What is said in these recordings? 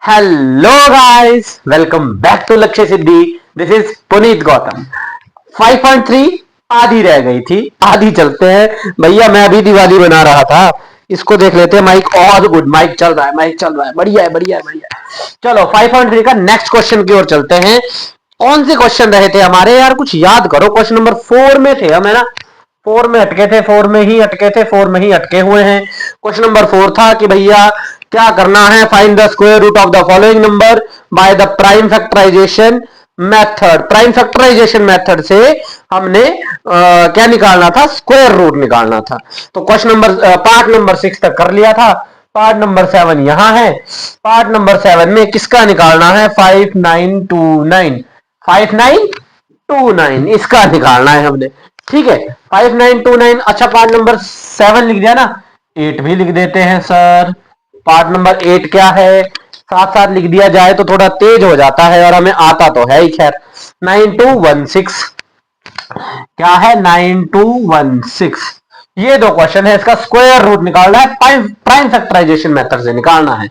Hello guys, welcome back to Lakshya Siddhi. This is Puneet Gautam. 5.3 आधी रह गई थी, आधी चलते हैं भैया। मैं अभी दिवाली बना रहा था, इसको देख लेते हैं। माइक ऑल गुड, माइक चल रहा है, माइक चल रहा है, बढ़िया है, बढ़िया है, बढ़िया है। चलो 5.3 का नेक्स्ट क्वेश्चन की ओर चलते हैं। कौन से क्वेश्चन रहे थे हमारे यार, कुछ याद करो। क्वेश्चन नंबर 4 में थे हम, है ना। 4 में अटके थे, 4 में ही अटके थे, 4 में ही अटके हुए हैं। क्वेश्चन नंबर 4 था कि भैया क्या करना है, find the square root of the following number by the prime factorisation method. Prime factorisation method से हमने क्या निकालना था, स्क्वायर रूट निकालना था। तो क्वेश्चन नंबर पार्ट नंबर 6 तक कर लिया था। पार्ट नंबर 7 यहां है। पार्ट नंबर 7 में किसका निकालना है, 5929। 5929 इसका निकालना है हमने। ठीक है, 5929। अच्छा, पार्ट नंबर 7 लिख दिया ना, 8 भी लिख देते हैं सर। पार्ट नंबर 8 क्या है, साथ साथ लिख दिया जाए तो थोड़ा तेज हो जाता है और हमें आता तो है ही। खैर, 9216 क्या है, 9216। ये दो क्वेश्चन है, इसका स्क्वायर रूट निकालना है, प्राइम फैक्टराइजेशन मेथड से निकालना है।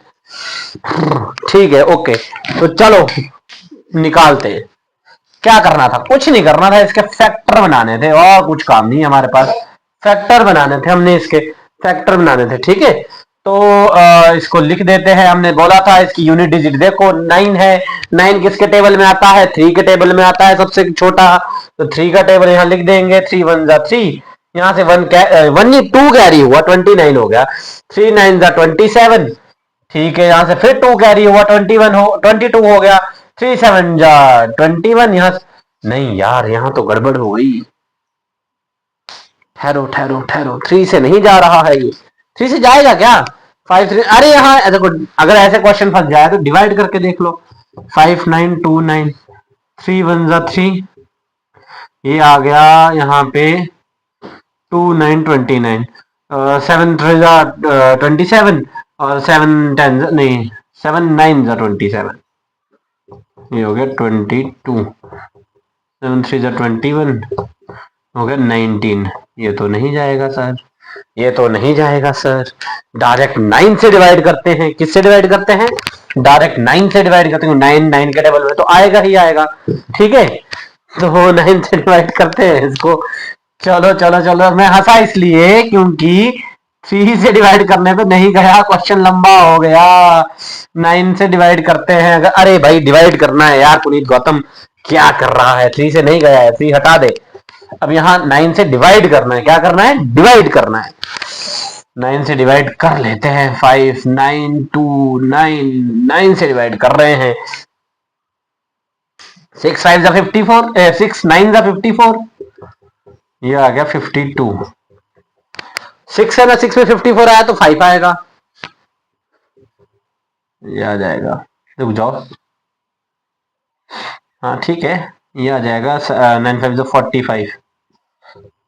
ठीक है, ओके। तो चलो निकालते हैं। क्या करना था, कुछ नहीं करना था, इसके फैक्टर बनाने थे और कुछ काम नहीं हमारे पास। फैक्टर बनाने थे हमने, इसके फैक्टर बनाने थे। ठीक है, तो इसको लिख देते हैं। हमने बोला था इसकी यूनिट डिजिट देखो 9 है। 9 किसके टेबल में आता है, 3 के टेबल में आता है, सबसे छोटा। तो 3 का टेबल यहाँ लिख देंगे, 3 1 जा 3। यहाँ से 2 कैरी हुआ, 29 हो गया। 3 9 जा 27। ठीक है, यहां से फिर 2 कैरी हुआ, 22 हो गया। 3 7 जा 21। यहां नहीं यार, यहां तो गड़बड़ हो गई। ठहरो ठहरो ठहरो, 3 से नहीं जा रहा है ये। 3 से जाएगा क्या, 5 3। अरे यहाँ देखो, अगर ऐसे क्वेश्चन फंस जाए तो डिवाइड करके देख लो। 5929, 3 1 जा 3। ये आ गया यहाँ पे 2 9 29। 7 3 जा 27 और 7 10 नहीं, 7 9 जा 27। ये हो गया 22। 7 3 जा 21 हो गया 19। ये तो नहीं जाएगा सर, ये तो नहीं जाएगा सर। डायरेक्ट 9 से डिवाइड करते हैं। किससे डिवाइड करते हैं, डायरेक्ट 9 से डिवाइड करते हैं। 9 9 के टेबल में तो आएगा ही आएगा। ठीक है, तो 9 से डिवाइड करते हैं इसको। चलो चलो चलो, मैं हंसा इसलिए क्योंकि 3 से डिवाइड करने पे नहीं गया, क्वेश्चन लंबा हो गया। 9 से डिवाइड करते हैं अगर, अरे भाई डिवाइड करना है यार पुनीत गौतम, क्या कर रहा है। 3 से नहीं गया है, 3 हटा दे। अब यहाँ 9 से डिवाइड करना है, क्या करना है, डिवाइड करना है। 9 से डिवाइड कर लेते हैं। 5 9 2 9, 9 से डिवाइड कर रहे हैं। 6 5 जा 54, 6 9 जा 54। ये आ गया 52। 6 है ना, 6 में 54 आया तो 5 आएगा। ये आ जाएगा, रुक जाओ। हाँ ठीक है, ये आ जाएगा 9 5 जो 45।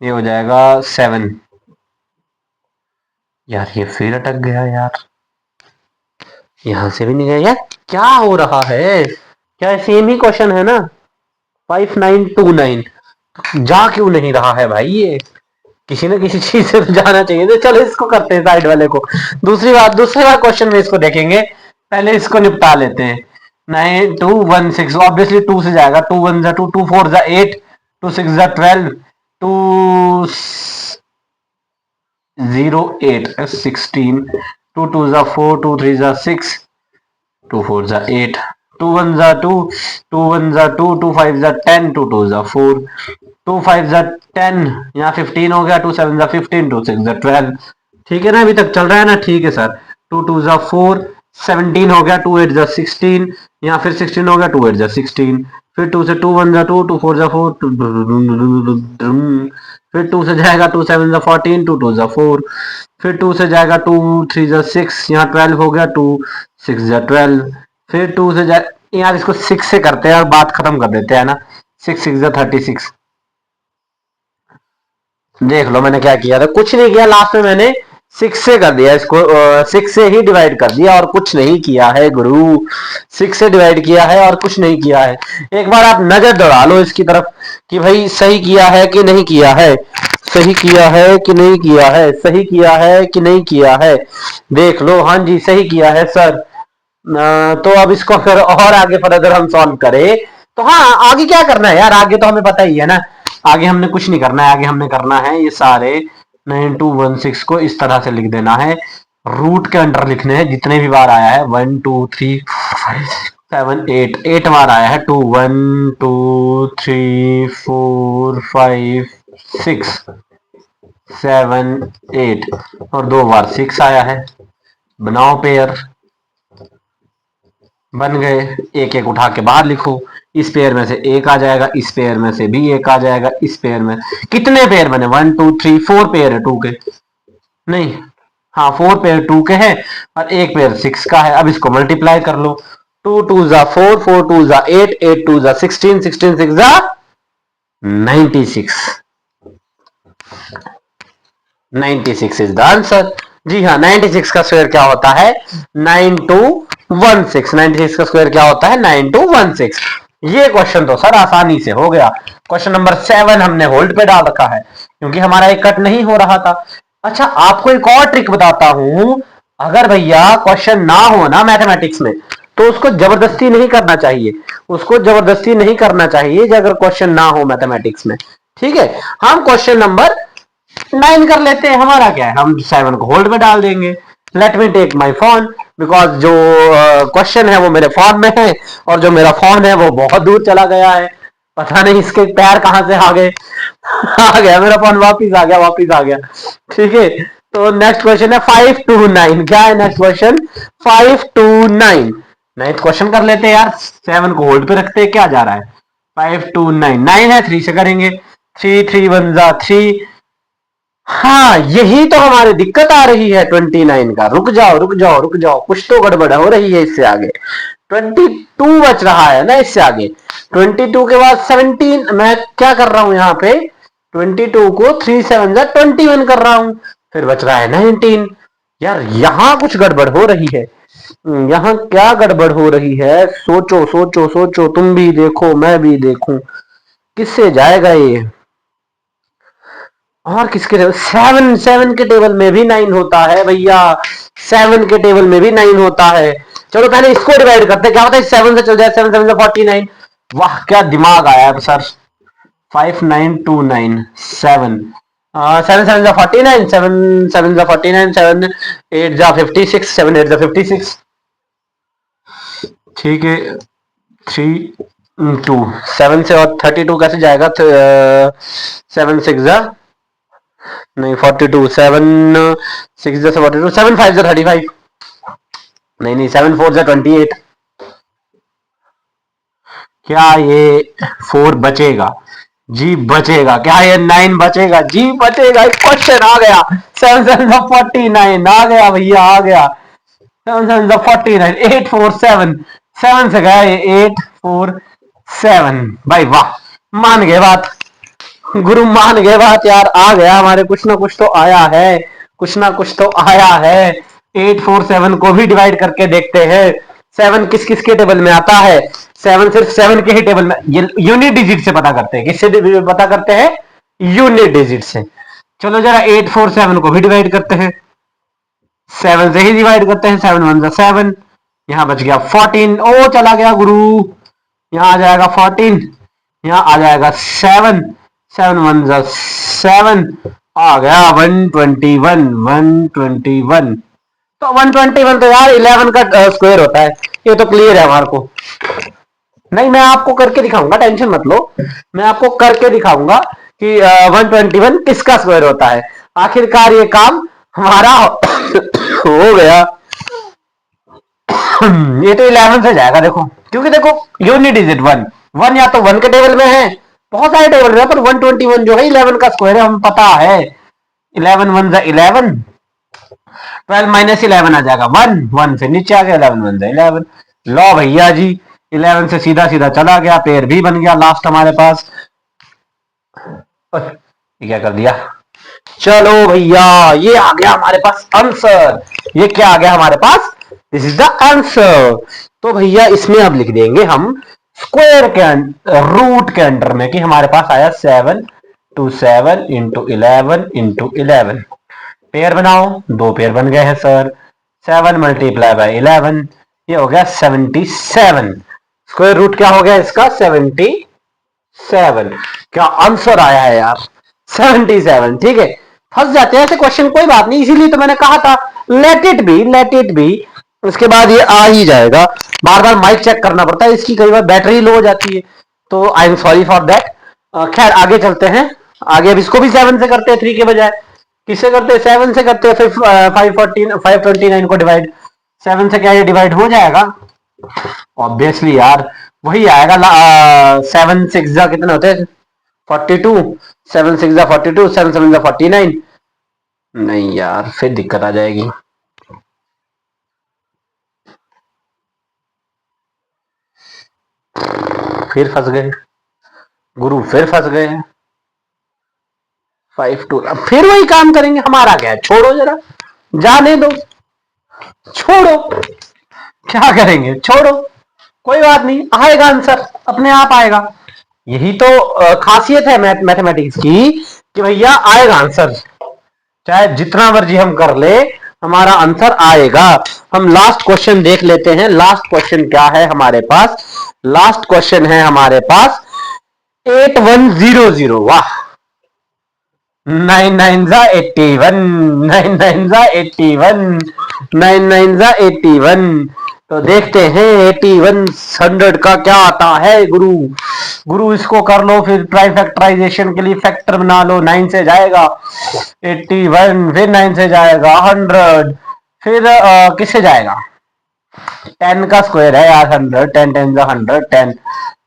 ये हो जाएगा 7। यार ये फिर अटक गया यार, यहां से भी नहीं गया यार। क्या हो रहा है, क्या सेम ही क्वेश्चन है ना। 5929 जा क्यों नहीं रहा है भाई ये, किसी न किसी चीज से तो जाना चाहिए। तो चलो इसको करते हैं, साइड वाले को। दूसरी बार क्वेश्चन में इसको देखेंगे, पहले इसको निपटा लेते हैं। 9216 ऑब्वियसली 2 से जाएगा। 2 1 जा 2, 2 4 जा 8, 2 6 जा 12, 2 0 8 16, 2 2 जा 4, 2 3 जा 6, 2 4 जा 8, 2 1 जा 2, 2 1 जा 2, 2 5 जा 10, 2 2 जा 4, 2 5 जा 10, यहाँ 15 हो गया। 2 7 जा 15, 2 6 जा 12। ठीक है ना, अभी तक चल रहा है ना। ठीक है सर, 2 2 जा 4, 17 हो गया। 2 8 जा 16, यहाँ फिर 16 हो गया। 2 8 जा 16, फिर 2 से 2 1 जा 2, 2 4 जा 4, फिर 2 से जाएगा 2 7 जा 14, 2 2 जा 4, फिर 2 से जाएगा 2 3 जा 6, यहाँ 12 हो गया। 2 6 जा 12, फिर 2 से जाए, यार इसको 6 से करते हैं और बात खत्म कर देते हैं ना। 6 6 जा 36। देख लो मैंने क्या किया था, कुछ नहीं किया। लास्ट में मैंने 6 से कर दिया इसको, 6 से ही डिवाइड कर दिया और कुछ नहीं किया है गुरु। 6 से डिवाइड किया है और कुछ नहीं किया है। एक बार आप नजर दौड़ा लो इसकी तरफ कि भाई सही किया है कि नहीं किया है, सही किया है कि नहीं किया है, सही किया है कि नहीं किया है। देख लो, हाँ जी सही किया है सर। तो अब इसको फिर और आगे फर्दर हम सॉल्व करें तो हाँ आगे क्या करना है यार, आगे तो हमें पता ही है ना। आगे हमने कुछ नहीं करना है, आगे हमने करना है ये सारे 9216 को इस तरह से लिख देना है, रूट के अंडर लिखने हैं जितने भी बार आया है, 1 2 3 4 5 6 7 8 बार आया है, 2 1 2 3 4 5 6 7 8 और 2 बार 6 आया है। बनाओ पेयर, बन गए। एक एक उठा के बाहर लिखो, इस पेयर में से एक आ जाएगा, इस पेयर में से भी एक आ जाएगा, इस पेयर में कितने पेयर बने, 1 2 3 4 पेयर है 2 के, नहीं हाँ 4 पेयर 2 के हैं और एक पेयर 6 का है। अब इसको मल्टीप्लाई कर लो, 2 2 4 4 2 8 8 2 16 16 6 96 96 इज द आंसर। जी हाँ 96 का स्क्वायर क्या होता है, 9216। 96 का स्क्वायर क्या होता है, 9216। ये क्वेश्चन तो सर आसानी से हो गया। क्वेश्चन नंबर 7 हमने होल्ड पे डाल रखा है क्योंकि हमारा एक कट नहीं हो रहा था। अच्छा आपको एक और ट्रिक बताता हूं, अगर भैया क्वेश्चन ना हो ना मैथमेटिक्स में तो उसको जबरदस्ती नहीं करना चाहिए, उसको जबरदस्ती नहीं करना चाहिए अगर क्वेश्चन ना हो मैथमेटिक्स में। ठीक है, हम क्वेश्चन नंबर 9 कर लेते हैं, हमारा क्या है, हम 7 को होल्ड में डाल देंगे। Let me take my phone, because जो क्वेश्चन है वो मेरे फोन में है और जो मेरा फोन है वो बहुत दूर चला गया है, पता नहीं इसके पैर कहां से आ गए आ गया मेरा फोन, वापिस आ गया वापिस आ गया। ठीक है, तो नेक्स्ट क्वेश्चन है 5 to 9। क्या है next question, 5 to 9। Next question कर लेते हैं यार, 7 को होल्ड पे रखते हैं, क्या जा रहा है, 5 to 9, 9 है 3 से करेंगे, 3 3 1 3। हाँ यही तो हमारी दिक्कत आ रही है 29 का। रुक जाओ रुक जाओ रुक जाओ, कुछ तो गड़बड़ हो रही है इससे आगे। 22 बच रहा है ना इससे आगे, 22 के बाद 17। मैं क्या कर रहा हूं यहाँ पे, 22 को 3 7 21 कर रहा हूं, फिर बच रहा है 19। यार यहाँ कुछ गड़बड़ हो रही है, यहाँ क्या गड़बड़ हो रही है, सोचो सोचो सोचो, तुम भी देखो मैं भी देखूं, किससे जाएगा ये। और किसके टेबल, 7 के टेबल में भी 9 होता है भैया, 7 के टेबल में भी 9 होता है। चलो पहले इसको डिवाइड करते हैं, क्या होता है 7 से चल जाए, 7 7 49। वाह क्या दिमाग आया सर, 5929 7 7 7 49, 7 7 49, 7 8 56, 7 8 56। ठीक है, 3 2 7 से और 32 कैसे जाएगा, 7 6 नहीं 42, 7 6 से 42, 7 5 से 35, नहीं नहीं 7 4 से 28। क्या ये 4 बचेगा, जी बचेगा, क्या ये 9 बचेगा, जी बचेगा। क्वेश्चन आ गया, 7 7 49 आ गया भैया, आ गया 7 7 49, 8 4 7, 7 से गया ये 8 4 7। भाई वाह, मान गए बात, गुरु मान गए बात यार, आ गया हमारे, कुछ ना कुछ तो आया है, कुछ ना कुछ तो आया है। 8 4 7 को भी डिवाइड करके देखते हैं, 7 किस किस के टेबल में आता है, 7 सिर्फ 7 के ही टेबल में, यूनिट डिजिट से पता करते हैं, किससे पता करते हैं, यूनिट डिजिट से। चलो जरा 8 4 7 को भी डिवाइड करते हैं, 7 से ही डिवाइड करते हैं, 7 1 7, यहां बच गया 14, ओ चला गया गुरु, यहां आ जाएगा 14, यहां आ जाएगा 7, 7 1 7, आ गया 121 121। तो 121 तो यार 11 का स्क्वायर होता है, ये तो क्लियर है हमारे को। नहीं मैं आपको करके दिखाऊंगा, टेंशन मत लो, मैं आपको करके दिखाऊंगा कि 121 किसका स्क्वायर होता है। आखिरकार ये काम हमारा हो गया। ये तो 11 से जाएगा देखो, क्योंकि देखो यूनिट डिजिट 1 1 या तो 1 के टेबल में है, बहुत सारे टेबल में है, पर 121 जो है 11 का स्क्वायर है, हम पता है। 11 1 11, 12 माइनस 11 आ जाएगा 1, 1 से नीचे आ गया, 11 1 11। लो भैया जी, 11 से सीधा सीधा चला गया, पेयर भी बन गया लास्ट हमारे पास। ये क्या कर दिया, चलो भैया ये आ गया हमारे पास आंसर, ये क्या आ गया हमारे पास, दिस इज द आंसर। तो भैया इसमें अब लिख देंगे हम स्क्वायर के रूट के अंडर में कि हमारे पास आया 7 to 7 into 11 into 11। पेयर बनाओ, 2 पेयर बन गए हैं सर, 7 मल्टीप्लाई बाय 11, ये हो गया 77। स्क्वायर रूट क्या हो गया इसका? 77। क्या आंसर आया है यार? 77। ठीक है, फंस जाते हैं ऐसे क्वेश्चन, कोई बात नहीं, इसीलिए तो मैंने कहा था let it be, let it be. उसके बाद ये आ ही जाएगा। बार बार माइक चेक करना पड़ता है, इसकी कई बार बैटरी लो हो जाती है, तो आई एम सॉरी फॉर दैट। खैर आगे चलते हैं। आगे अब इसको भी 7 से करते हैं, 3 के बजाय। किससे करते हैं? 7 से करते हैं। फिर 529 को डिवाइड 7 से क्या ये डिवाइड हो जाएगा? ऑब्वियसली यार वही आएगा। 7 6 जा कितने होते हैं? 42। 7 6 जा 42, 7 7 जा 49। नहीं यार, फिर दिक्कत आ जाएगी। फिर फंस गए गुरु, फिर फंस गए हैं। 5 2, अब फिर वही काम करेंगे। हमारा क्या है, छोड़ो जरा, जाने दो, छोड़ो। क्या करेंगे, छोड़ो, कोई बात नहीं, आएगा आंसर, अपने आप आएगा। यही तो खासियत है मैथमेटिक्स की, कि भैया आएगा आंसर, चाहे जितना मर्जी हम कर ले, हमारा आंसर आएगा। हम लास्ट क्वेश्चन देख लेते हैं। लास्ट क्वेश्चन क्या है हमारे पास? लास्ट क्वेश्चन है हमारे पास 8100। वाह, 9 9 जा 81, 9 9 जा 81, 9 9 जा 81। तो देखते हैं 8100 का क्या आता है। गुरु गुरु इसको कर लो, फिर ट्राई फैक्टराइजेशन के लिए फैक्टर बना लो। 9 से जाएगा 81, फिर 9 से जाएगा 100, फिर किससे जाएगा? 10 का स्क्वायर है यार 100, 10 10 जा 100, 10।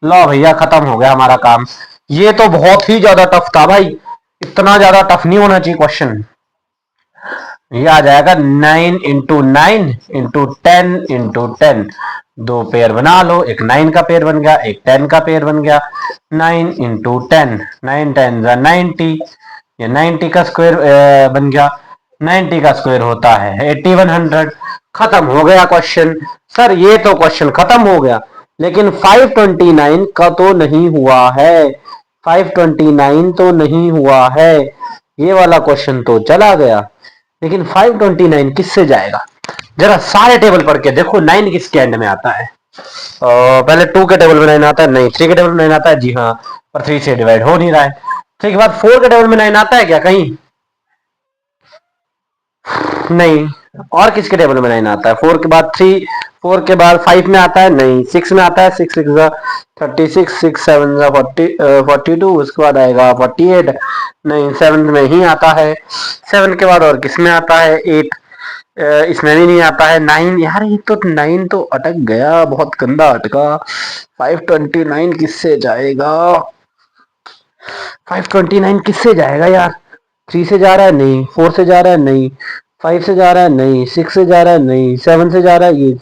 लो भैया, खत्म हो गया हमारा काम। ये तो बहुत ही ज्यादा टफ था भाई, इतना ज्यादा टफ नहीं होना चाहिए क्वेश्चन। ये आ जाएगा 9 इंटू 9 इंटू 10 इंटू 10। दो पेयर बना लो, एक 9 का पेयर बन गया, एक 10 का पेयर बन गया। 9 इंटू 10, 9 10 जा 90, ये 90 का स्क्वायर बन गया। 90 का स्क्वायर होता है 8100। खत्म हो गया क्वेश्चन। सर ये तो क्वेश्चन खत्म हो गया, लेकिन 529 का तो नहीं हुआ है। 529 तो नहीं हुआ है, ये वाला क्वेश्चन तो चला गया। लेकिन 529 किससे जाएगा? जरा सारे टेबल पढ़ के देखो, 9 किसके एंड में आता है? पहले 2 के टेबल में 9 आता है, नहीं 3 के टेबल में 9 आता है, जी हाँ, पर 3 से डिवाइड हो नहीं रहा है। 3 के बाद 4 के टेबल में 9 आता है क्या कहीं? नहीं। और किसके टेबल में 9 आता है? 4 के बाद 3, 4 के बाद 5 में आता है, नहीं 6 में आता है। 6 6 जा 36, 6 7 जा 42, उसके बाद आएगा 48, नहीं 7 में ही आता है। 7 के बाद और किस में आता है? 8, इसमें भी नहीं आता है। 9, यार ये तो 9 तो अटक गया, बहुत गंदा अटका। 529 किससे जाएगा? 529 किससे जाएगा यार? 3 से जा रहा है, नहीं 4 से जा रहा है, नहीं 5 से जा रहा है, नहीं 6 से जा रहा है, नहीं 7 से जा रहा है, ये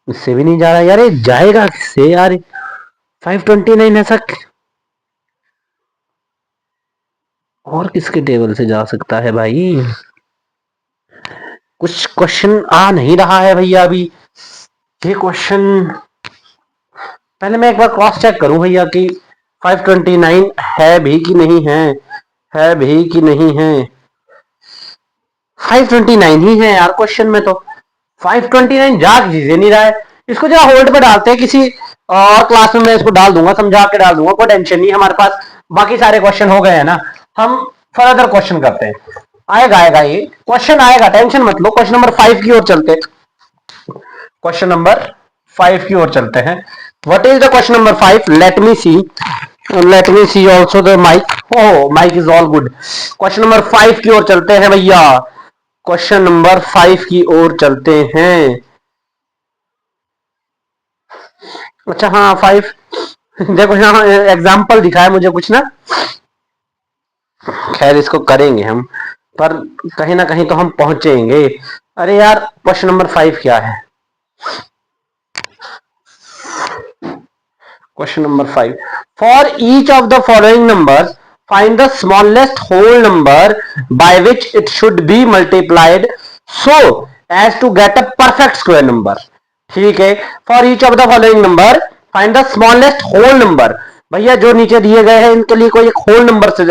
इससे भी नहीं जा रहा है यार। ये जाएगा किससे यार? 529 ऐसा और किसके टेबल से जा सकता है भाई? कुछ क्वेश्चन आ नहीं रहा है भैया अभी। ये क्वेश्चन पहले मैं एक बार क्रॉस चेक करूं भैया कि 529 है भी कि नहीं है भी कि नहीं है। 529 ही है यार क्वेश्चन में तो। 529 जा किसी से नहीं रहा है। इसको जरा होल्ड पे डालते हैं, किसी और क्लास में मैं इसको डाल दूंगा, समझा के डाल दूंगा, कोई टेंशन नहीं। हमारे पास बाकी सारे क्वेश्चन हो गए हैं ना, हम फर्दर क्वेश्चन करते हैं। आएगा आएगा, ये क्वेश्चन आएगा, टेंशन मत लो। क्वेश्चन नंबर 5 की ओर चलते हैं। क्वेश्चन नंबर 5 की ओर चलते हैं। What is the question number 5? Let me see also the mic. Oh, mic is all good. Question number 5 की ओर चलते हैं भैया। क्वेश्चन नंबर 5 की ओर चलते हैं। अच्छा हाँ, 5 देखो यहाँ एग्जाम्पल दिखा है मुझे कुछ ना। खैर इसको करेंगे हम, पर कहीं ना कहीं तो हम पहुंचेंगे। अरे यार, क्वेश्चन नंबर 5 क्या है? Question number 5. For each of the following numbers, find the smallest whole number by which it should be multiplied so as to get a perfect square number. ठीक है, for each of the following number, find the smallest whole number. भैया जो नीचे दिए गए हैं इनके लिए कोई एक होल नंबर से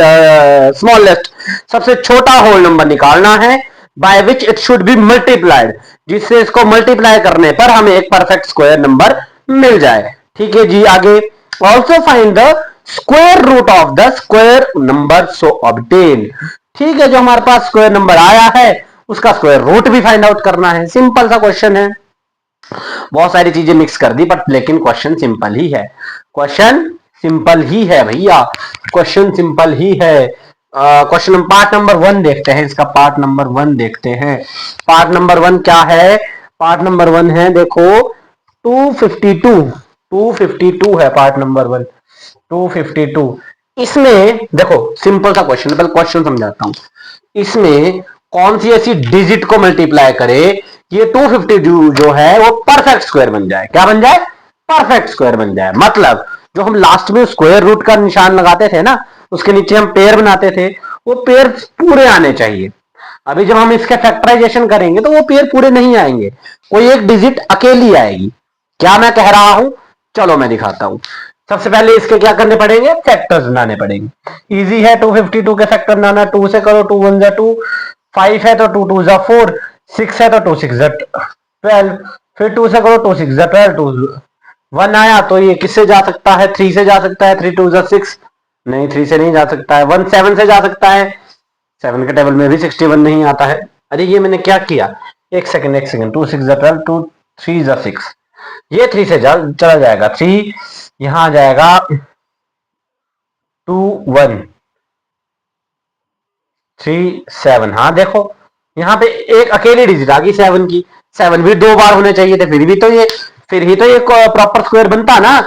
स्मॉलेस्ट सबसे छोटा होल नंबर निकालना है, by which it should be multiplied, जिससे इसको मल्टीप्लाई करने पर हमें एक परफेक्ट स्क्वायर नंबर मिल जाए। ठीक है जी, आगे also find the square root of the square number so obtain. ठीक है, जो हमारे पास स्क्वायर नंबर आया है उसका स्क्वायर रूट भी फाइंड आउट करना है। सिंपल सा क्वेश्चन है, बहुत सारी चीजें मिक्स कर दी बट लेकिन क्वेश्चन सिंपल ही है। क्वेश्चन सिंपल ही है भैया, क्वेश्चन सिंपल ही है। क्वेश्चन पार्ट नंबर 1 देखते हैं, इसका पार्ट नंबर 1 देखते हैं। पार्ट नंबर 1 क्या है? पार्ट नंबर 1 है देखो 252, 252 है पार्ट नंबर 1, 252। इसमें देखो सिंपल सा क्वेश्चन है, पहले क्वेश्चन समझाता हूं। इसमें कौन सी ऐसी डिजिट को मल्टीप्लाई करे ये 252 जो है वो परफेक्ट स्क्वायर बन जाए। क्या बन जाए? परफेक्ट स्क्वायर बन जाए। मतलब जो हम लास्ट में स्क्वायर रूट का निशान लगाते थे ना, उसके नीचे हम पेयर बनाते थे, वो पेयर पूरे आने चाहिए। अभी जब हम इसके फैक्टराइजेशन करेंगे तो वो पेयर पूरे नहीं आएंगे, कोई एक डिजिट अकेली आएगी। क्या मैं कह रहा हूं? चलो मैं दिखाता हूं। सबसे पहले इसके क्या करने पड़ेंगे? फैक्टर्स बनाने पड़ेंगे। इजी है 252 के फैक्टर बनाना। 2 से करो, 2 1 जा 2, 5 है तो 2 2 जा 4, 6 है तो 2 6 जा 12, फिर 2 से करो, 2 6 जा 12, 2 1 आया तो ये किससे जा सकता है? 3 से जा सकता है, 3 2 जा 6, नहीं 3 से नहीं जा सकता है। 1 7 से जा सकता है, 7 के टेबल में भी 61 नहीं आता है। अरे ये मैंने क्या किया, एक सेकंड एक सेकंड, 2 6 जा 12, 2 3 जा 6, ये 3 से चला जाएगा, 3 यहां आ जाएगा 2 1 3 7। हाँ देखो यहाँ पे एक अकेली डिजिट आ गई 7 की। 7 भी 2 बार होने चाहिए थे, फिर ही तो ये प्रॉपर स्क्वायर बनता ना।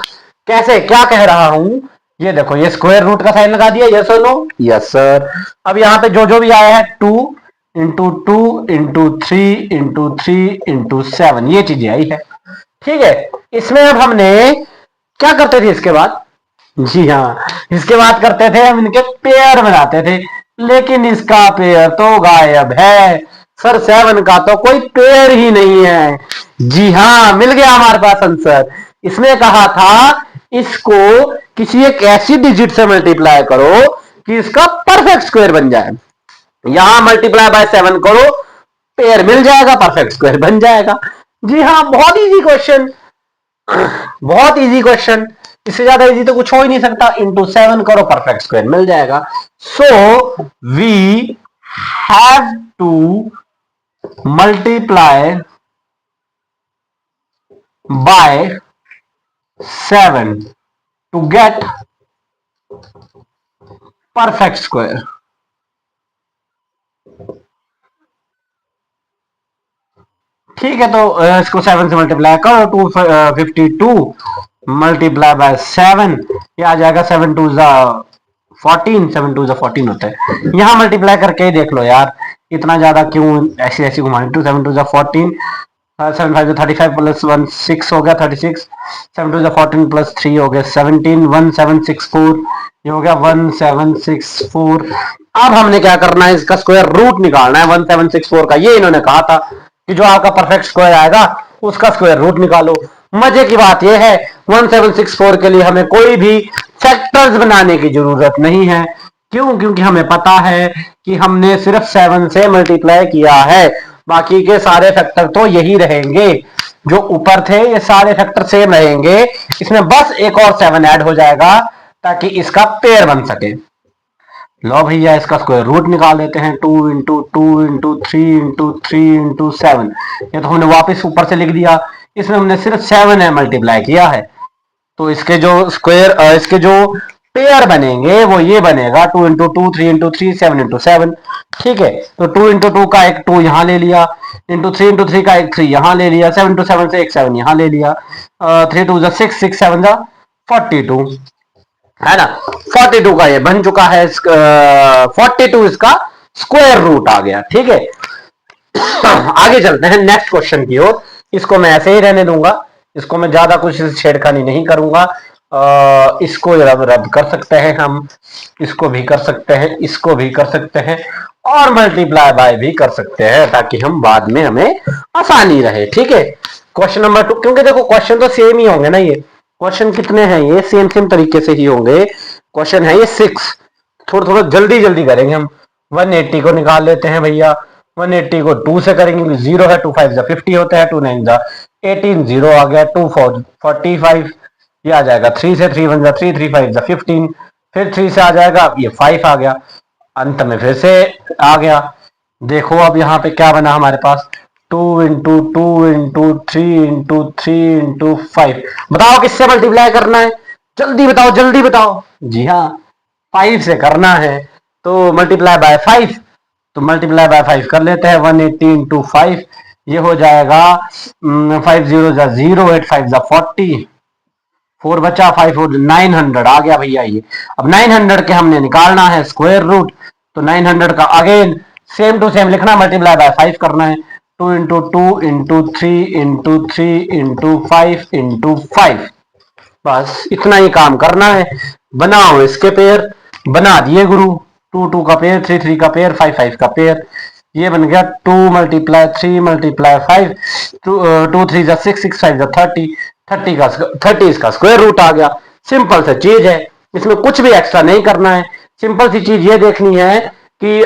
कैसे? क्या कह रहा हूं, ये देखो ये स्क्वायर रूट का साइन लगा दिया। यस और नो? Yes sir. अब यहाँ पे जो जो भी आया है 2 इंटू 2 इंटू 3 इंटू 3 इंटू 7, ये चीजें आई है। ठीक है, इसमें अब हमने क्या करते थे इसके बाद? जी हाँ, इसके बाद करते थे हम इनके पेयर बनाते थे, लेकिन इसका पेयर तो गायब है सर। 7 का तो कोई पेयर ही नहीं है। जी हाँ, मिल गया हमारे पास आंसर। इसने कहा था इसको किसी एक ऐसी डिजिट से मल्टीप्लाई करो कि इसका परफेक्ट स्क्वायर बन जाए। यहां मल्टीप्लाई बाय 7 करो, पेयर मिल जाएगा, परफेक्ट स्क्वायर बन जाएगा। जी हाँ, बहुत इजी क्वेश्चन, बहुत इजी क्वेश्चन। इससे ज्यादा इजी तो कुछ हो ही नहीं सकता। इंटू 7 करो, परफेक्ट स्क्वायर मिल जाएगा। So we have to multiply by 7 to get perfect square. ठीक है, तो इसको 7 से मल्टीप्लाई करो, 252 मल्टीप्लाई बाय 7, ये आ जाएगा 7 2 जा 14, 7 2 जा 14 होता है। यहां मल्टीप्लाई करके ही देख लो यार, इतना ज्यादा क्यों ऐसी ऐसी घुमानी। 2 7 2 जा 14, 7 5 35 प्लस 1 6 हो गया 36, 7 2 जा 14 प्लस 3 हो गया 17, 1764, ये हो गया 1764। अब हमने क्या करना है, इसका स्क्वायर रूट निकालना है 1764 का। ये इन्होंने कहा था कि जो आपका परफेक्ट स्क्वायर आएगा उसका स्क्वायर रूट निकालो। मजे की बात यह है 1764 के लिए हमें कोई भी फैक्टर्स बनाने की जरूरत नहीं है। क्यों? क्योंकि हमें पता है कि हमने सिर्फ 7 से मल्टीप्लाई किया है, बाकी के सारे फैक्टर तो यही रहेंगे। जो ऊपर थे ये सारे फैक्टर सेम रहेंगे, इसमें बस एक और 7 ऐड हो जाएगा ताकि इसका पेयर बन सके। लो भैया, इसका स्क्वायर रूट निकाल देते हैं। 2 इंटू 2 इंटू 3 इंटू 3 इंटू 7, ये तो हमने वापस ऊपर से लिख दिया। इसमें हमने सिर्फ 7 है मल्टीप्लाई किया है, तो इसके जो स्क्वायर इसके जो पेयर बनेंगे वो ये बनेगा 2 इंटू 2 3 इंटू 3 7 इंटू 7। ठीक है, तो 2 इंटू 2 का एक 2 यहां ले लिया, इंटू 3 का एक 3 यहां ले लिया, 7 इंटू 7 से एक 7 यहां ले लिया, 3 2 जा 6 6 7 जा 42, है ना। 42 का ये बन चुका है, 42 इसका स्क्वायर रूट आ गया। ठीक है, आगे चलते हैं नेक्स्ट क्वेश्चन की ओर। इसको मैं ऐसे ही रहने दूंगा, इसको मैं ज्यादा कुछ छेड़खानी नहीं करूंगा। इसको रद्द कर सकते हैं हम, इसको भी कर सकते हैं, इसको भी कर सकते हैं, और मल्टीप्लाई बाय भी कर सकते हैं ताकि हम बाद में हमें आसानी रहे। ठीक है, क्वेश्चन नंबर 2, क्योंकि देखो क्वेश्चन तो सेम ही होंगे ना। ये क्वेश्चन कितने हैं? ये सेम सेम तरीके से ही होंगे। क्वेश्चन है ये 6, थोड़ा थोड़ा जल्दी जल्दी करेंगे हम। 180 को निकाल लेते हैं भैया, 180 को 2 से करेंगे, 0 है, 2 5 50 होता है, 2 9 18, 0 आ गया, 2 4 45, ये आ जाएगा 3 से, 3 1 3 3 5 15, फिर 3 से आ जाएगा, ये 5 आ गया, अंत में फिर से आ गया। देखो अब यहाँ पे क्या बना हमारे पास, 2 × 2 × 3 × 3 × 5। बताओ किससे मल्टीप्लाई करना है, जल्दी बताओ जल्दी बताओ। जी हाँ, 5 से करना है, तो मल्टीप्लाई बाय 5, तो मल्टीप्लाई बाय 5 कर लेते हैं, 180 × 5, ये हो जाएगा 5 0 0, 8 5 40, 4 बचा, 5 4 900 आ गया भैया ये। अब 900 के हमने निकालना है स्क्वायर रूट, तो 900 का अगेन सेम टू सेम लिखना, मल्टीप्लाई बाय 5 करना है, 2 × 2 × 3 × 3 × 5 × 5, बस इतना ही काम करना है। बनाओ इसके पेयर, बना दिए गुरु, 2 2 का पेयर, 3 3 का पेयर, 5 5 का पेयर, ये बन गया 2 × 3 × 5, 2 3 6 6 5 30, 30 इसका स्क्वायर रूट आ गया। सिंपल सा चीज है, इसमें कुछ भी एक्स्ट्रा नहीं करना है। सिंपल सी चीज ये देखनी है कि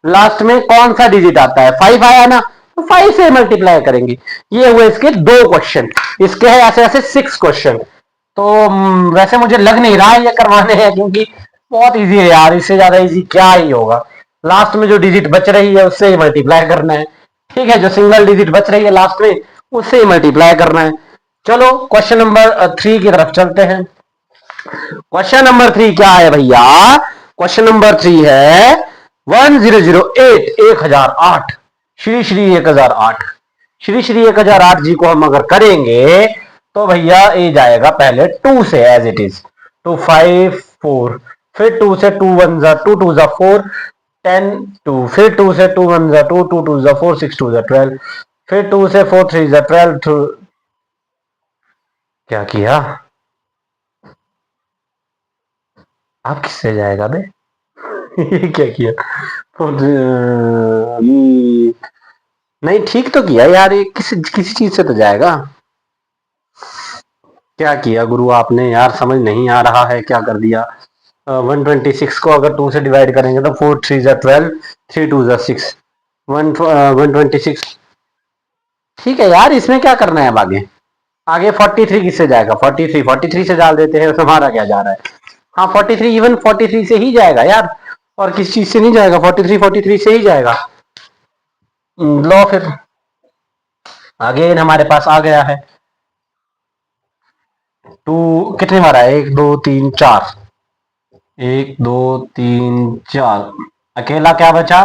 लास्ट में कौन सा डिजिट आता है, 5 आया ना, तो 5 से मल्टीप्लाई करेंगे। ये हुए इसके 2 क्वेश्चन, इसके है ऐसे ऐसे 6 क्वेश्चन। तो वैसे मुझे लग नहीं रहा है ये करवाने हैं, क्योंकि बहुत इजी है यार, इससे ज्यादा इजी क्या ही होगा। लास्ट में जो डिजिट बच रही है उससे ही मल्टीप्लाई करना है, ठीक है, जो सिंगल डिजिट बच रही है लास्ट में उससे ही मल्टीप्लाई करना है। चलो क्वेश्चन नंबर 3 की तरफ चलते हैं। क्वेश्चन नंबर 3 क्या है भैया, क्वेश्चन नंबर 3 है 1008, 1008, श्री श्री 1008, श्री श्री 1008 जी को हम अगर करेंगे तो भैया ये जाएगा पहले 2 से, एज इट इज, 2 5 4, फिर 2 से 2 1 2 2 4 10 2, फिर 2 से 2 1 2 2 2 4 6 2 12, फिर 2 से 4 3 12, क्या किया आप, किससे जाएगा बे ये क्या किया, नहीं ठीक तो किया यार, ये किसी किसी चीज से तो जाएगा। क्या किया गुरु आपने यार, समझ नहीं आ रहा है, क्या कर दिया। 126 को अगर 2 से डिवाइड करेंगे तो 4 3 12, 3 2 6, 126, ठीक है यार, इसमें क्या करना है अब आगे, आगे 43 किससे जाएगा, 43 से डाल देते हैं, हमारा क्या जा रहा है। हाँ 43, इवन 43 से ही जाएगा यार, और किस चीज से नहीं जाएगा, 43 से ही जाएगा। लो फिर अगेन हमारे पास आ गया है, 2 कितने बार आया, 1 2 3 4, 1 2 3 4, अकेला क्या बचा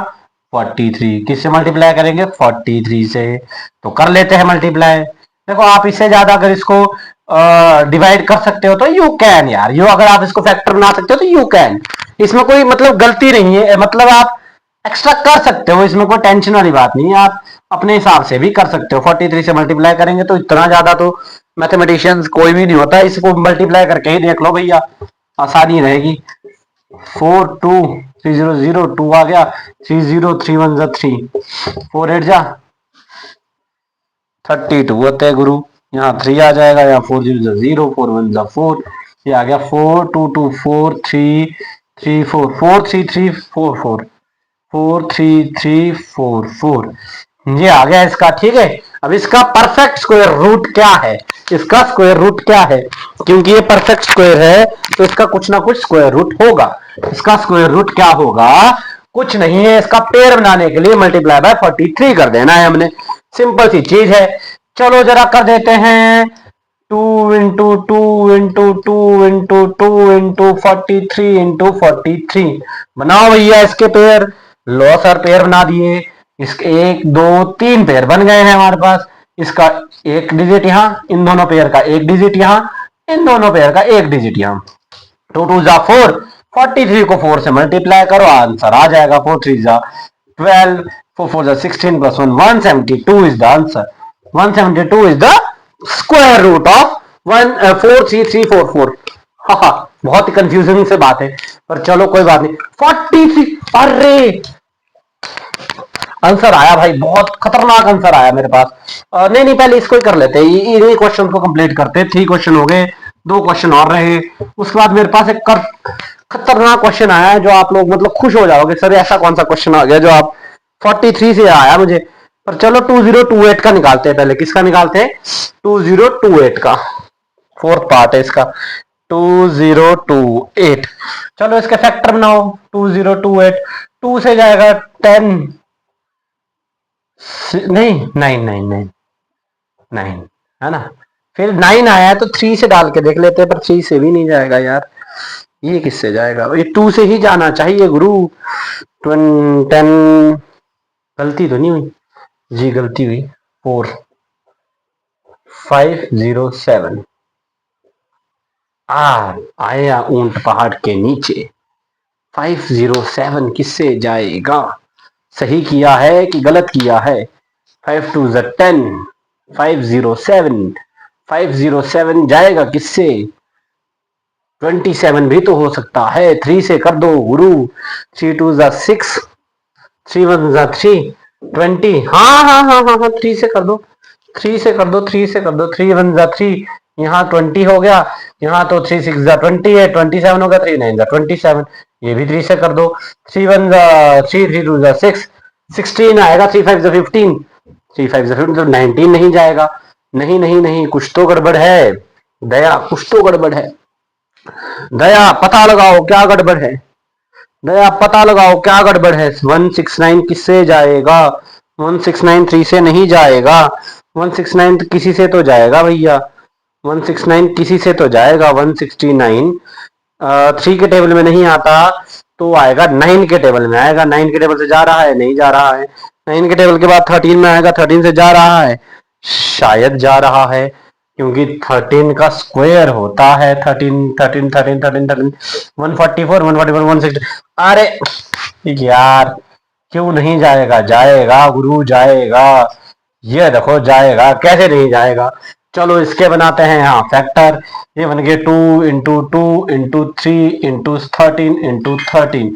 43, किससे मल्टीप्लाई करेंगे 43 से, तो कर लेते हैं मल्टीप्लाई। देखो आप इससे ज्यादा अगर इसको डिवाइड कर सकते हो तो यू कैन यार, यू अगर आप इसको फैक्टर बना सकते हो तो यू कैन, इसमें कोई मतलब गलती नहीं है, मतलब आप एक्स्ट्रा कर सकते हो, इसमें कोई टेंशन वाली बात नहीं है, आप अपने हिसाब से भी कर सकते हो। 43 से मल्टीप्लाई करेंगे तो इतना ज्यादा तो मैथमेटिशियंस कोई भी नहीं होता, इसको मल्टीप्लाई करके ही देख लो भैया, आसानी रहेगी। 4 2 3 0 0, 2 आ गया, 3 0 3 1 3, 4 8 जा 32 होते हैं गुरु, यहाँ 3 आ जाएगा, यहाँ 4 0 0, 4 1 4, ये आ गया 4 2 2 4 3 3 4 4 3 3 4 4 4 3 3 4 4, ये आ गया इसका, ठीक है। अब इसका परफेक्ट स्क्वायर रूट क्या है, इसका स्क्वायर रूट क्या है, क्योंकि ये परफेक्ट स्क्वायर है तो इसका कुछ ना कुछ स्क्वायर रूट होगा। इसका स्क्वायर रूट क्या होगा, कुछ नहीं है, इसका पेयर बनाने के लिए मल्टीप्लाई बाय 43 कर देना है हमने, सिंपल सी चीज है। चलो जरा कर देते हैं, 2 × 2 × 2 × 2 × 43 × 43, बनाओ भैया इसके पेयर। लो सर पेयर बना दिए, इसके 1 2 3 पेयर बन गए हैं हमारे पास, इसका एक डिजिट यहाँ, इन दोनों पेयर का एक डिजिट यहाँ, इन दोनों पेयर का एक डिजिट यहाँ, 2 2 4, 43 को 4 से मल्टीप्लाई करो, आंसर आ जाएगा 4 3 12, 4 4 16 + 1 172 is the answer, 172 is the square root of 4 3 3 4 4। हाँ बहुत ही कंफ्यूजिंग से बात है, पर चलो कोई बात नहीं। 43, अरे आंसर आया भाई, बहुत खतरनाक आंसर आया मेरे पास। नहीं पहले इसको ही कर लेते हैं, इन्हीं क्वेश्चन को कंप्लीट करते हैं। 3 क्वेश्चन हो गए, 2 क्वेश्चन और रहे, उसके बाद मेरे पास एक खतरनाक क्वेश्चन आया है जो आप लोग मतलब खुश हो जाओगे, सर ऐसा कौन सा क्वेश्चन आ गया जो आप 43 से आया मुझे, पर चलो 2028 का निकालते हैं पहले। किसका निकालते हैं? 2028 का। फोर्थ पार्ट है इसका, 2028। चलो इसके फैक्टर बनाओ। 2028 2 से जाएगा 10, नहीं 9 9 9 9 है ना। फिर 9 आया है तो 3 से डाल के देख लेते हैं, पर 3 से भी नहीं जाएगा यार। ये किससे जाएगा? ये 2 से ही जाना चाहिए गुरु। 10 गलती तो नहीं हुई जी? गलती हुई। 4 507 आया ऊंट पहाड़ के नीचे। 507 किससे जाएगा? सही किया है कि गलत किया है? 5 2 10, 507 507 जाएगा किससे? 27 भी तो हो सकता है। 3 से कर दो गुरु। 3 2 6, 3 1 3, 20। हाँ हाँ हाँ हाँ हाँ, 3 से कर दो, 3 से कर दो, 3 से कर दो। 3 1 3, यहाँ 20 हो गया। यहाँ तो 3 6 20 है, 27 हो गया। 3 9 27, ये भी 3 से कर दो। 3 1 3, 3 2 6, 16 आएगा। 3 5 15, 3 5 15 तो 19 नहीं जाएगा। नहीं नहीं नहीं, कुछ तो गड़बड़ है दया, कुछ तो गड़बड़ है। दया पता लगाओ क्या गड़बड़ है। दया पता लगाओ क्या गड़बड़ है। 169 किससे जाएगा? 169 3 से नहीं जाएगा। 169 तो किसी से तो जाएगा भैया। 169 किसी से तो जाएगा। 169 3 के टेबल में नहीं आता तो आएगा 9 के टेबल में आएगा। 9 के टेबल से जा रहा है? नहीं जा रहा है। 9 के टेबल के बाद 13 में आएगा। 13 से जा रहा है? शायद जा रहा है, क्योंकि 13 का स्क्वायर होता है 13 13 13 13 13 144 144 160। अरे यार, क्यों नहीं जाएगा? जाएगा गुरु जाएगा। ये देखो जाएगा, कैसे नहीं जाएगा। चलो इसके बनाते हैं यहाँ फैक्टर। ये बन गए 2 इंटू 2 इंटू 3 इंटू 13 इंटू 13।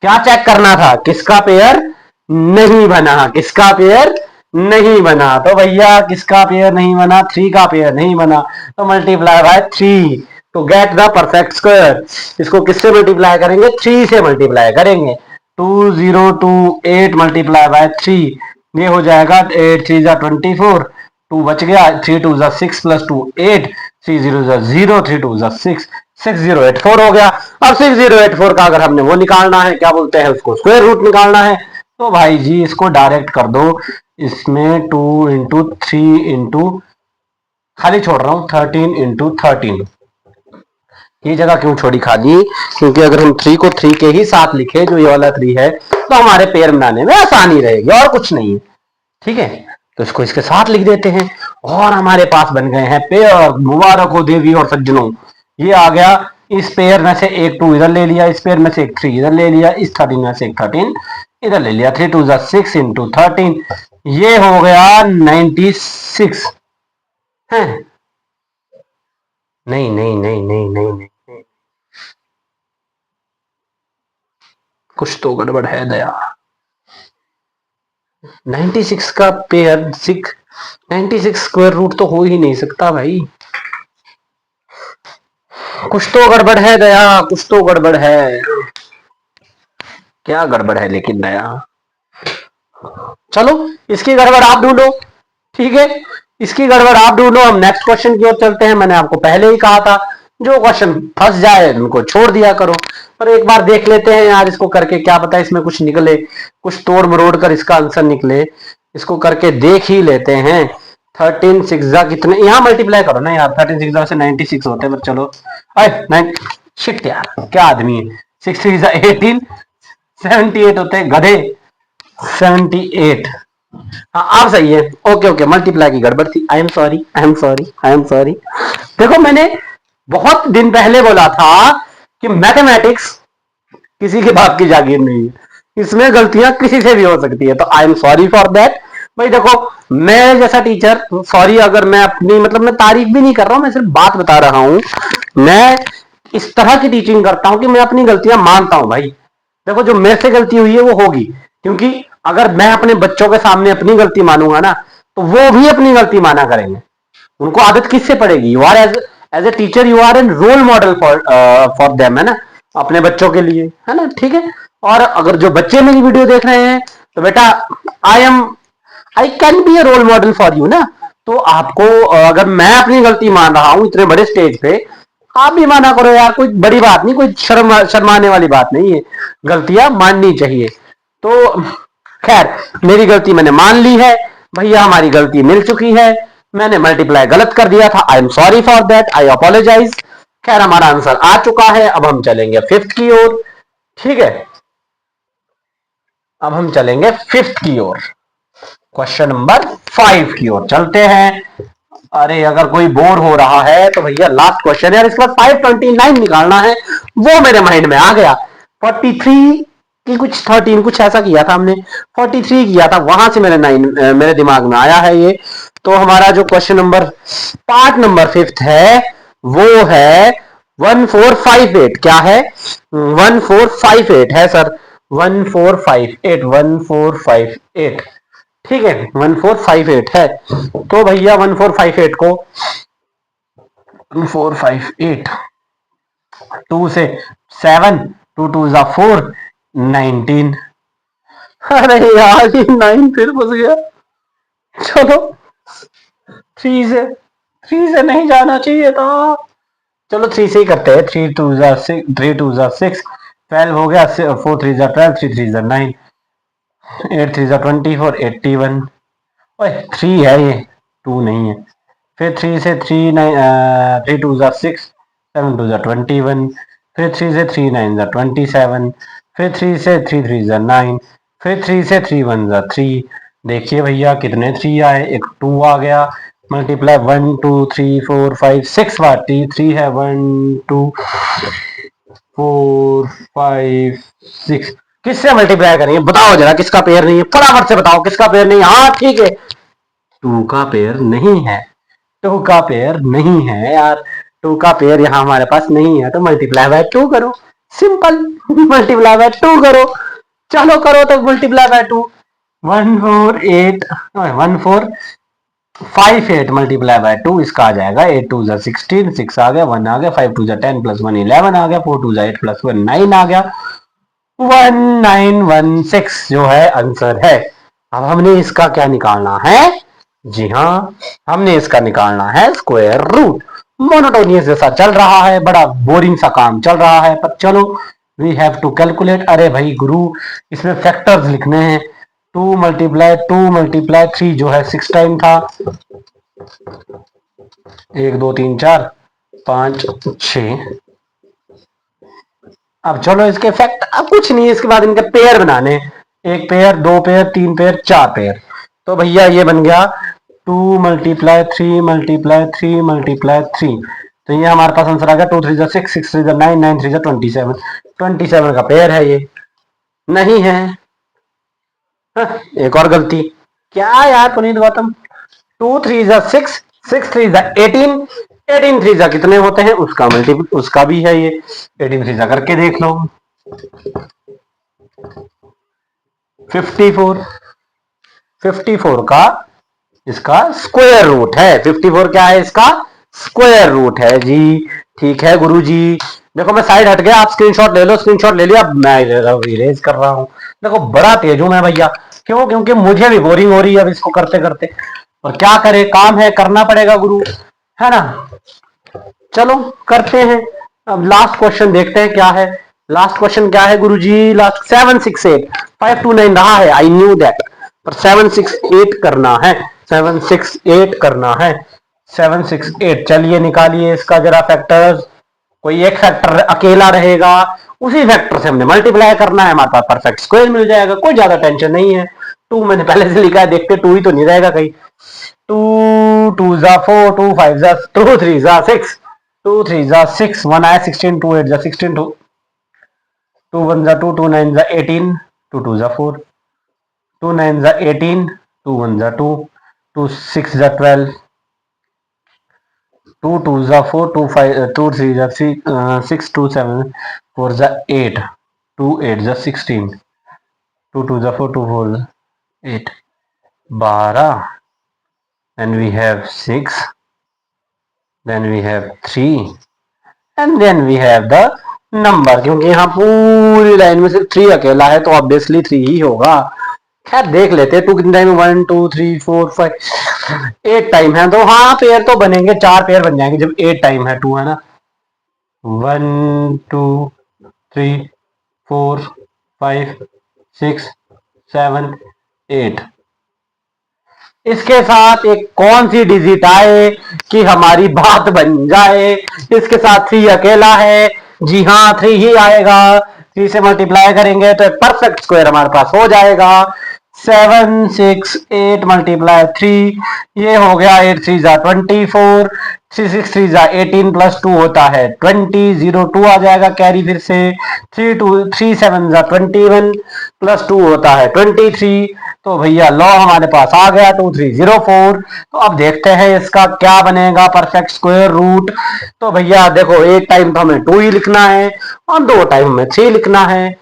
क्या चेक करना था? किसका पेयर नहीं बना? किसका पेयर नहीं बना? तो भैया किसका पेयर नहीं बना? 3 का पेयर नहीं बना, तो मल्टीप्लाई बाय 3 तो गेट द परफेक्ट स्क्वायर। इसको किससे मल्टीप्लाई करेंगे? 3 से मल्टीप्लाई करेंगे। 2028 मल्टीप्लाई बाय 3, ये हो जाएगा 8 3 24, 2 बच गया। 3 2 6 प्लस 2 8, 3 0 0, 3 2 6, 6084 हो गया। अब 6084 का अगर हमने वो निकालना है, क्या बोलते हैं उसको, स्क्वायर रूट निकालना है, तो भाई जी इसको डायरेक्ट कर दो। इसमें 2 इंटू 3 इंटू, खाली छोड़ रहा हूं, 13 इंटू 13। ये जगह क्यों छोड़ी खाली? क्योंकि अगर हम 3 को 3 के ही साथ लिखे, जो ये वाला 3 है, तो हमारे पेयर बनाने में आसानी रहेगी, और कुछ नहीं है। ठीक है, तो इसको इसके साथ लिख देते हैं और हमारे पास बन गए हैं पेयर। मुबारक हो देवी और सज्जनों, ये आ गया। इस पेयर में से एक 2 इधर ले लिया, इस पेयर में से एक 3 इधर ले लिया, इस 13 में से एक 13 इधर ले लिया। 3 2 6 इंटू 13, ये हो गया 96 है। नहीं नहीं नहीं नहीं नहीं नहीं, कुछ तो गड़बड़ है दया। 96 का पेयर 96 स्क्वायर रूट तो हो ही नहीं सकता भाई। कुछ तो गड़बड़ है दया, कुछ तो गड़बड़ है। क्या गड़बड़ है लेकिन दया? चलो इसकी गड़बड़ आप ढूंढो। ठीक है, इसकी गड़बड़ आप ढूंढो, हम नेक्स्ट क्वेश्चन की ओर चलते हैं। मैंने आपको पहले ही कहा था, जो क्वेश्चन फंस जाए उनको छोड़ दिया करो। पर एक बार देख लेते हैं यार इसको करके, क्या पता इसमें कुछ निकले, कुछ तोड़ मरोड़ कर इसका आंसर निकले। इसको करके देख ही लेते हैं। 13 6 कितने, यहाँ मल्टीप्लाई करो ना यार। 13 6 से 96 होते हैं, पर चलो। शिट यार, क्या आदमी है। 6 3 18, 78 होते हैं गधे। 78, हाँ आप सही है। ओके ओके, मल्टीप्लाई की गड़बड़ थी। आई am sorry, I am sorry, I am sorry. देखो मैंने बहुत दिन पहले बोला था कि मैथमेटिक्स किसी के बाप की जागीर नहीं है, इसमें गलतियां किसी से भी हो सकती है। तो आई एम सॉरी फॉर दैट। भाई देखो, मैं जैसा टीचर, सॉरी अगर मैं अपनी, मतलब मैं तारीफ भी नहीं कर रहा हूं, मैं सिर्फ बात बता रहा हूं। मैं इस तरह की टीचिंग करता हूं कि मैं अपनी गलतियां मानता हूं। भाई देखो, जो मेरे से गलती हुई है वो होगी, क्योंकि अगर मैं अपने बच्चों के सामने अपनी गलती मानूंगा ना, तो वो भी अपनी गलती माना करेंगे। उनको आदत किससे पड़ेगी? You are as a teacher, you are an role model for them, है ना, अपने बच्चों के लिए, है ना। ठीक है, और अगर जो बच्चे मेरी वीडियो देख रहे हैं, तो बेटा I can be a role model for you ना। तो आपको अगर मैं अपनी गलती मान रहा हूं इतने बड़े स्टेज पे, आप भी माना करो यार, कोई बड़ी बात नहीं, कोई शर्माने वाली बात नहीं है, गलतियां माननी चाहिए। तो खैर मेरी गलती मैंने मान ली है भैया, हमारी गलती मिल चुकी है, मैंने मल्टीप्लाई गलत कर दिया था, I am sorry for that, I apologise. खैर हमारा आंसर आ चुका है, अब हम चलेंगे फिफ्थ की ओर। ठीक है, अब हम चलेंगे फिफ्थ की ओर, क्वेश्चन नंबर 5 की ओर चलते हैं। अरे अगर कोई बोर हो रहा है तो भैया लास्ट क्वेश्चन है यार, इसके बाद 529 निकालना है, वो मेरे माइंड में आ गया। 43 की कुछ 13 कुछ ऐसा किया था हमने, 43 किया था, वहां से मेरे 9 मेरे दिमाग में आया है ये। तो हमारा जो question number part number fifth है वो है 1458। क्या है? 1458 है सर, 1458, 1458। ठीक है, 1458 है। तो भैया 1458 को 1458 2 से 7, 2 जा 4, 19। अरे यार ये 9 फिर फंस गया। चलो 3 से नहीं जाना चाहिए था। चलो 3 से ही करते हैं। 3 2 जा 6, 3 2 जा 6, 12 हो गया, 4 3 जा 12, 3 3 जा 9, 8 3 जा 24, 81। ओए 3 है ये, 2 नहीं है। फिर 3 से 3 9, 3 2 जा 6, 7 2 जा 21, फिर 3 से 3 9 जा 27, फिर 3 से 3 3 जा 9, फिर 3 से 3 1 जा 3। देखिए भैया कितने 3 आए, एक 2 आ गया, मल्टीप्लाई 1 2 3 4 5 6 बार 3 है, 1 2 4 5 6। किससे मल्टीप्लाई करेंगे बताओ जरा, किसका पेयर नहीं है, फटाफट से बताओ किसका पेयर नहीं है। हाँ ठीक है, 2 का पेयर नहीं है, 2 का पेयर नहीं है यार, 2 का पेयर यहाँ हमारे पास नहीं है, तो मल्टीप्लाई बाय 2 करो, सिंपल। मल्टीप्लाई बाय 2 करो, चलो करो तो मल्टीप्लाई बाय 2। 148, 1458 मल्टीप्लाई बाय 2, इसका आ जाएगा 8 2 जा 16, 6 आ गया, 1 आ गया, 5 2 जा 10 प्लस 1 11 आ गया, 4 2 जा 8 प्लस 1 9 आ गया, 1916 जो है आंसर है। अब हमने इसका क्या निकालना है? जी हाँ, हमने इसका निकालना है स्क्वायर रूट। मोनोटोनियस जैसा चल रहा है, बड़ा बोरिंग सा काम चल रहा है, पर चलो वी हैव टू कैलकुलेट। अरे भाई गुरु, इसमें फैक्टर्स लिखने हैं। 2 × 3 जो है 6 टाइम था, 1 2 3 4 5 6। अब चलो इसके फैक्ट, अब कुछ नहीं है, इसके बाद इनके पेयर बनाने, एक पेयर, 2 पेयर, 3 पेयर, 4 पेयर। तो भैया ये बन गया 2 × 3 × 3 × 3। तो ये हमारे पास आंसर आ गया 2 3 जा 6, 6 3 जा 9, 9 3 जा 27। 27 का पेयर है ये, नहीं है। एक और गलती, क्या यार पुनीत गौतम, 2 3 जा 6, 6 3 जा 18, 18 3 जा कितने होते हैं उसका मल्टीपल, उसका भी है ये, 18 3 जा करके देख लो, 54। 54 का इसका स्क्वायर रूट है, 54 क्या है इसका स्क्वायर रूट है जी। ठीक है गुरु जी, देखो मैं साइड हट गया, आप स्क्रीनशॉट ले लो, स्क्रीनशॉट ले लिया, मैं इरेज कर रहा हूँ। देखो बड़ा तेज हूं मैं भैया, क्यों? क्योंकि मुझे भी बोरिंग हो रही है अब इसको करते करते, और क्या करे, काम है, करना पड़ेगा गुरु, है ना। चलो करते हैं, अब लास्ट क्वेश्चन देखते हैं क्या है। लास्ट क्वेश्चन क्या है गुरुजी? लास्ट 768, 529 रहा है, आई न्यू दैट, पर 768 करना है, 768 करना है, 768। चलिए निकालिए इसका जरा फैक्टर्स, कोई एक फैक्टर अकेला रहेगा, उसी फैक्टर से हमने मल्टीप्लाई करना है, हमारे पास परफेक्ट स्क्वायर मिल जाएगा, कोई ज्यादा टेंशन नहीं है। 2 मैंने पहले से लिखा है, देखते 2 ही तो नहीं रहेगा कहीं। 2 2 जा 4, 2 5 जा 2 3 जा 6, 2 3 जा 6, 1 आया 16, 2 8 जा 16, 2 1 जा 2, 2 9 जा 18, 2 2 जा 4, 2 9 जा 18, 2 1 जा 2, 2 6 जा 12, 2 2 जा 4, 2 5 2 3 जा 6, 2 7 4 जा 8, 2 8 जा 16, 2 2 जा 4, 2 4 जा 8, 12, then we have 6, then we have 3, and then we have the number। क्योंकि यहाँ पूरी लाइन में सिर्फ 3 अकेला है, तो ऑब्वियसली 3 ही होगा। खैर देख लेते हैं। टू कितने टाइम, 1 2 3 4 5 8 टाइम है, तो हाँ पेयर तो बनेंगे, 4 पेयर बन जाएंगे जब 8 टाइम है, 2 है ना, 1 2 3 4 5 6 7 8। इसके साथ एक कौन सी डिजिट आए कि हमारी बात बन जाए। इसके साथ 3 अकेला है, जी हाँ 3 ही आएगा। 3 से मल्टीप्लाई करेंगे तो एक परफेक्ट स्क्वायर हमारे पास हो जाएगा। 7 6 8 मल्टीप्लाई 3, ये हो गया 8 3 जा 24, 3 6 3 जा 18 प्लस 2 होता है 20, 0 2 आ जाएगा कैरी फिर से। 3 7 जा 21 प्लस 2 होता है 23। तो भैया लॉ हमारे पास आ गया 2304। तो अब देखते हैं इसका क्या बनेगा परफेक्ट स्क्वायर रूट। तो भैया देखो, एक टाइम तो हमें 2 ही लिखना है और 2 टाइम में 3 लिखना है।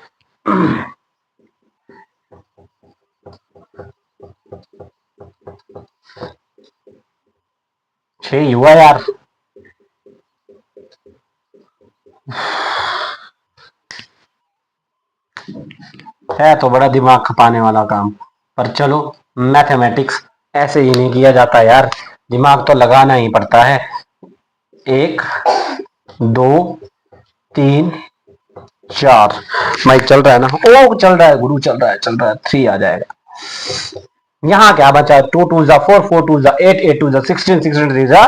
छह हुआ यार, है तो बड़ा दिमाग खपाने वाला काम, पर चलो मैथमेटिक्स ऐसे ही नहीं किया जाता यार, दिमाग तो लगाना ही पड़ता है। 1 2 3 4 माइक चल रहा है ना, ओ चल रहा है गुरु, चल रहा है चल रहा है, 3 आ जाएगा। यहाँ क्या बचा, 2 2 जा 4 4 2 जा 8 8 2 जा 16 16 3 जा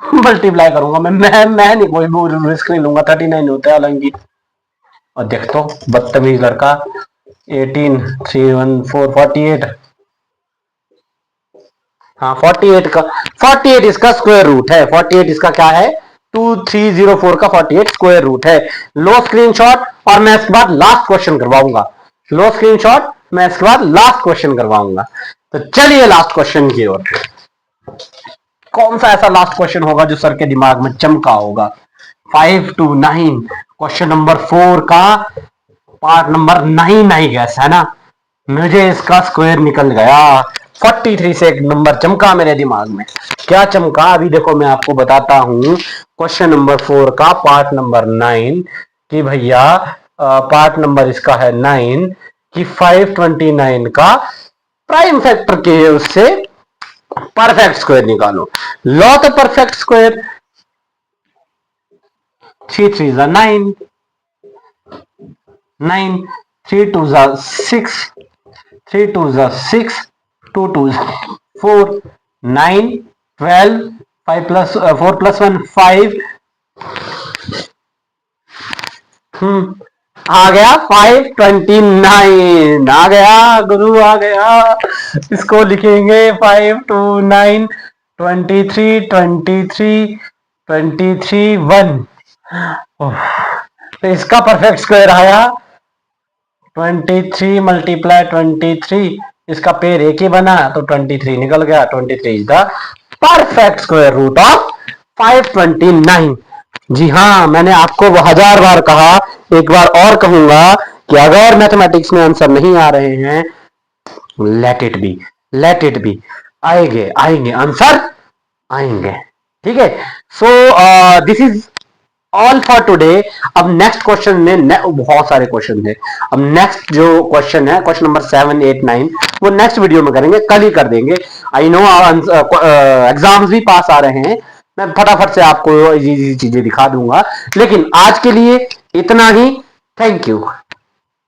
मल्टीप्लाई करूंगा मैं नहीं, कोई रिस्क नहीं लूंगा, 39 होता है हालांकि। और देख तो बदतमीज लड़का, 18 3 1 4 48, हाँ 48 का, 48 इसका स्क्वायर रूट है, 48 इसका क्या है, 2304 का 48 स्क्वायर रूट है। लो स्क्रीनशॉट और मैं इसके बाद लास्ट क्वेश्चन करवाऊंगा। लो स्क्रीनशॉट, मैं इसके बाद लास्ट क्वेश्चन करवाऊंगा। तो चलिए लास्ट क्वेश्चन की ओर। कौन सा ऐसा लास्ट क्वेश्चन होगा जो सर के दिमाग में चमका होगा। 5 to 9 क्वेश्चन नंबर 4 का पार्ट नंबर 9 नहीं गैस है ना, मुझे इसका स्क्वायर निकल गया। 43 से एक नंबर चमका मेरे दिमाग में। क्या चमका, अभी देखो मैं आपको बताता हूं। क्वेश्चन नंबर 4 का पार्ट नंबर 9 कि भैया पार्ट नंबर इसका है 9 कि 529 का प्राइम फैक्टर के उससे परफेक्ट स्क्वायर निकालो। लॉ तो परफेक्ट स्क्वायर, 3 3 जा 9, 9 3 2 जा 6, 3 2 जा 6, 2 2 4, 9 12, 5 प्लस 4 प्लस 1 5, आ गया 529, आ गया गुरु आ गया। इसको लिखेंगे 5 2 9 23 23 23 1। तो इसका परफेक्ट स्क्वायर आया 23 मल्टीप्लाई 23, इसका पेयर एक ही बना तो 23 निकल गया। 23 is the perfect square root of 529। जी हाँ, मैंने आपको 1000 बार कहा, एक बार और कहूंगा कि अगर मैथमेटिक्स में आंसर नहीं आ रहे हैं, let it be, let it be, आएंगे आएंगे आंसर आएंगे। ठीक है, so this is all for today. अब नेक्स्ट क्वेश्चन में बहुत सारे क्वेश्चन थे। अब नेक्स्ट जो क्वेश्चन है, क्वेश्चन नंबर 7 8 9, वो नेक्स्ट वीडियो में करेंगे, कल ही कर देंगे। आई नो एग्जाम्स भी पास आ रहे हैं, मैं फटाफट से आपको इजी चीजें दिखा दूंगा, लेकिन आज के लिए इतना ही। Thank you.